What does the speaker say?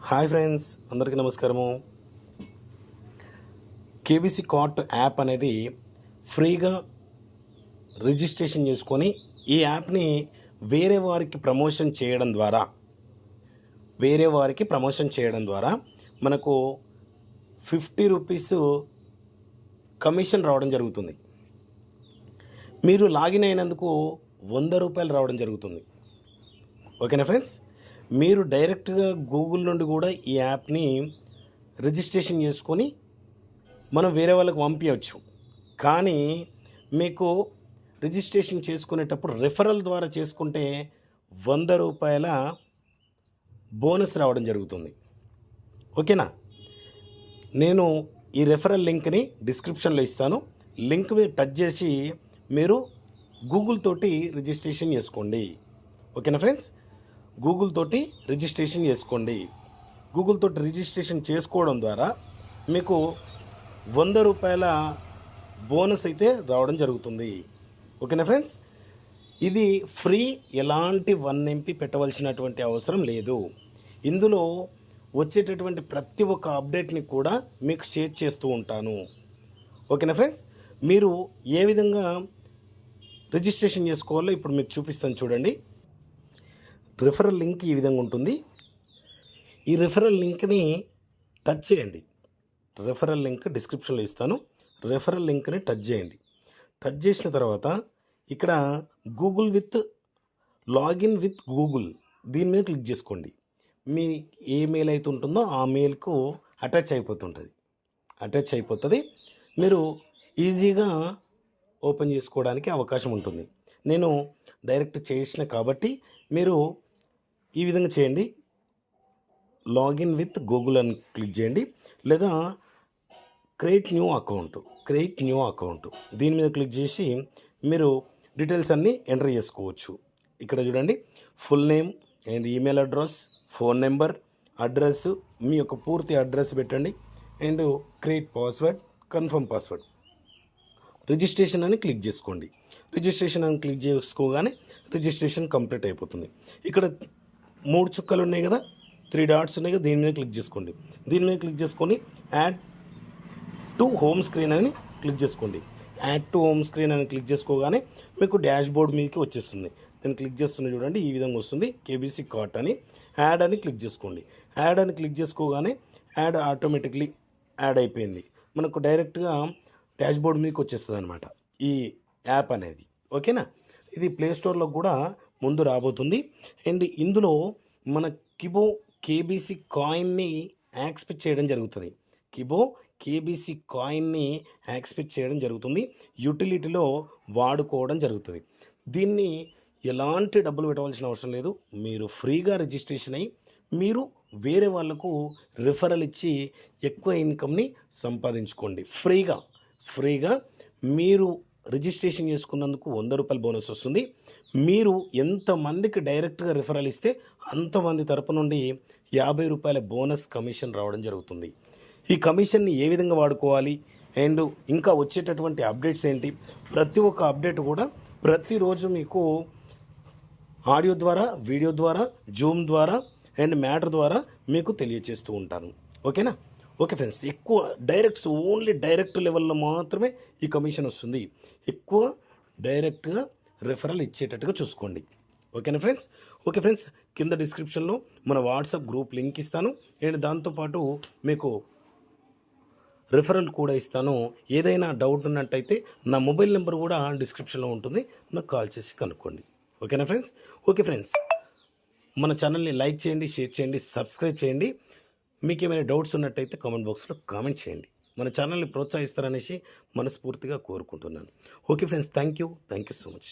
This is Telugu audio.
హాయ్ ఫ్రెండ్స్, అందరికీ నమస్కారము. కేబీసీ కార్ట్ యాప్ అనేది ఫ్రీగా రిజిస్ట్రేషన్ చేసుకొని ఈ యాప్ని వేరే వారికి ప్రమోషన్ చేయడం ద్వారా మనకు 50 రూపీస్ కమిషన్ రావడం జరుగుతుంది. మీరు లాగిన్ అయినందుకు 100 రూపాయలు రావడం జరుగుతుంది. ఓకేనా ఫ్రెండ్స్, మీరు డైరెక్ట్గా గూగుల్ నుండి కూడా ఈ యాప్ని రిజిస్ట్రేషన్ చేసుకొని మనం వేరే వాళ్ళకి పంపించవచ్చు. కానీ మీకు రిజిస్ట్రేషన్ చేసుకునేటప్పుడు రెఫరల్ ద్వారా చేసుకుంటే 100 రూపాయల బోనస్ రావడం జరుగుతుంది. ఓకేనా, నేను ఈ రెఫరల్ లింక్ని డిస్క్రిప్షన్లో ఇస్తాను. లింక్ మీద టచ్ చేసి మీరు గూగుల్ తోటి రిజిస్ట్రేషన్ చేసుకోండి. ఓకేనా ఫ్రెండ్స్, గూగుల్ తోటి రిజిస్ట్రేషన్ చేసుకోండి. గూగుల్ తోటి రిజిస్ట్రేషన్ చేసుకోవడం ద్వారా మీకు 100 రూపాయల బోనస్ అయితే రావడం జరుగుతుంది. ఓకేనా ఫ్రెండ్స్, ఇది ఫ్రీ, ఎలాంటి 1 MB పెట్టవలసినటువంటి అవసరం లేదు. ఇందులో వచ్చేటటువంటి ప్రతి ఒక్క అప్డేట్ని కూడా మీకు షేర్ చేస్తూ ఉంటాను. ఓకేనా ఫ్రెండ్స్, మీరు ఏ విధంగా రిజిస్ట్రేషన్ చేసుకోవాలో ఇప్పుడు మీకు చూపిస్తాను చూడండి. రిఫరల్ లింక్ ఈ విధంగా ఉంటుంది. ఈ రిఫరల్ లింక్ని టచ్ చేయండి. రిఫరల్ లింక్ డిస్క్రిప్షన్లో ఇస్తాను. రిఫరల్ లింక్ని టచ్ చేయండి. టచ్ చేసిన తర్వాత ఇక్కడ Google with login with Google, దీని మీద క్లిక్ చేసుకోండి. మీ ఏ మెయిల్ అయితే ఉంటుందో ఆ మెయిల్కు అటాచ్ అయిపోతుంది. మీరు ఈజీగా ఓపెన్ చేసుకోవడానికి అవకాశం ఉంటుంది. నేను డైరెక్ట్ చేసిన కాబట్టి మీరు ఈ విధంగా చేయండి. లాగిన్ విత్ గూగుల్ అని క్లిక్ చేయండి, లేదా క్రియేట్ న్యూ అకౌంట్ దీని మీద క్లిక్ చేసి మీరు డీటెయిల్స్ అన్నీ ఎంటర్ చేసుకోవచ్చు. ఇక్కడ చూడండి, full name and email address, phone number, address, మీ యొక్క పూర్తి అడ్రస్ పెట్టండి and create password, confirm password. Registration అని క్లిక్ చేసుకోండి. రిజిస్ట్రేషన్ అని క్లిక్ చేసుకోగానే రిజిస్ట్రేషన్ కంప్లీట్ అయిపోతుంది. ఇక్కడ 3 చుక్కలు ఉన్నాయి కదా, 3 డాట్స్ ఉన్నాయి కదా, దీని మీద క్లిక్ చేసుకోండి. దీని మీద క్లిక్ చేసుకొని యాడ్ టు హోమ్ స్క్రీన్ అని క్లిక్ చేసుకోండి. యాడ్ టు హోమ్ స్క్రీన్ అని క్లిక్ చేసుకోగానే మీకు డాష్ బోర్డ్ మీదకి వచ్చేస్తుంది. నేను క్లిక్ చేస్తున్నా చూడండి, ఈ విధంగా వస్తుంది. కేబీసీ కార్ట్ అని యాడ్ అని క్లిక్ చేసుకోండి. యాడ్ అని క్లిక్ చేసుకోగానే యాడ్ ఆటోమేటిక్లీ యాడ్ అయిపోయింది. మనకు డైరెక్ట్గా డాష్ బోర్డ్ మీదకి వచ్చేస్తుంది అనమాట ఈ యాప్ అనేది. ఓకేనా, ఇది ప్లేస్టోర్లో కూడా ముందు రాబోతుంది. అండ్ ఇందులో మన కిబో కేబీసీ కాయిన్ని యాక్సెప్ట్ చేయడం జరుగుతుంది. యూటిలిటీలో వాడుకోవడం జరుగుతుంది. దీన్ని ఎలాంటి డబ్బులు పెట్టవలసిన అవసరం లేదు. మీరు ఫ్రీగా రిజిస్ట్రేషన్ అయ్యి మీరు వేరే వాళ్లకు రిఫరల్ ఇచ్చి ఎక్కువ ఇన్కమ్ని సంపాదించుకోండి. ఫ్రీగా మీరు రిజిస్ట్రేషన్ చేసుకున్నందుకు 100 రూపాయల బోనస్ వస్తుంది. మీరు ఎంతమందికి డైరెక్ట్గా రిఫరల్ ఇస్తే అంతమంది తరపు నుండి 50 రూపాయల బోనస్ కమిషన్ రావడం జరుగుతుంది. ఈ కమిషన్ని ఏ విధంగా వాడుకోవాలి అండ్ ఇంకా వచ్చేటటువంటి అప్డేట్స్ ఏంటి, ప్రతి ఒక్క అప్డేట్ కూడా ప్రతిరోజు మీకు ఆడియో ద్వారా, వీడియో ద్వారా, జూమ్ ద్వారా అండ్ మ్యాటర్ ద్వారా మీకు తెలియజేస్తూ ఉంటాను. ఓకేనా, ఓకే ఫ్రెండ్స్, ఎక్కువ ఓన్లీ డైరెక్ట్ లెవెల్లో మాత్రమే ఈ కమిషన్ వస్తుంది. ఎక్కువ డైరెక్ట్గా రెఫరల్ ఇచ్చేటట్టుగా చూసుకోండి. ఓకేనా ఫ్రెండ్స్, ఓకే ఫ్రెండ్స్, కింద డిస్క్రిప్షన్లో మన వాట్సాప్ గ్రూప్ లింక్ ఇస్తాను అండ్ దాంతోపాటు మీకు రిఫరల్ కూడా ఇస్తాను. ఏదైనా డౌట్ ఉన్నట్టయితే నా మొబైల్ నెంబర్ కూడా డిస్క్రిప్షన్లో ఉంటుంది, నాకు కాల్ చేసి కనుక్కోండి. ఓకేనా ఫ్రెండ్స్, ఓకే ఫ్రెండ్స్, మన ఛానల్ని లైక్ చేయండి, షేర్ చేయండి, సబ్స్క్రైబ్ చేయండి. మీకు ఏమైనా డౌట్స్ ఉన్నట్టయితే కామెంట్ బాక్స్లో కామెంట్ చేయండి. మన ఛానల్ని ప్రోత్సహిస్తారనేసి మనస్ఫూర్తిగా కోరుకుంటున్నాను. Okay friends, thank you so much.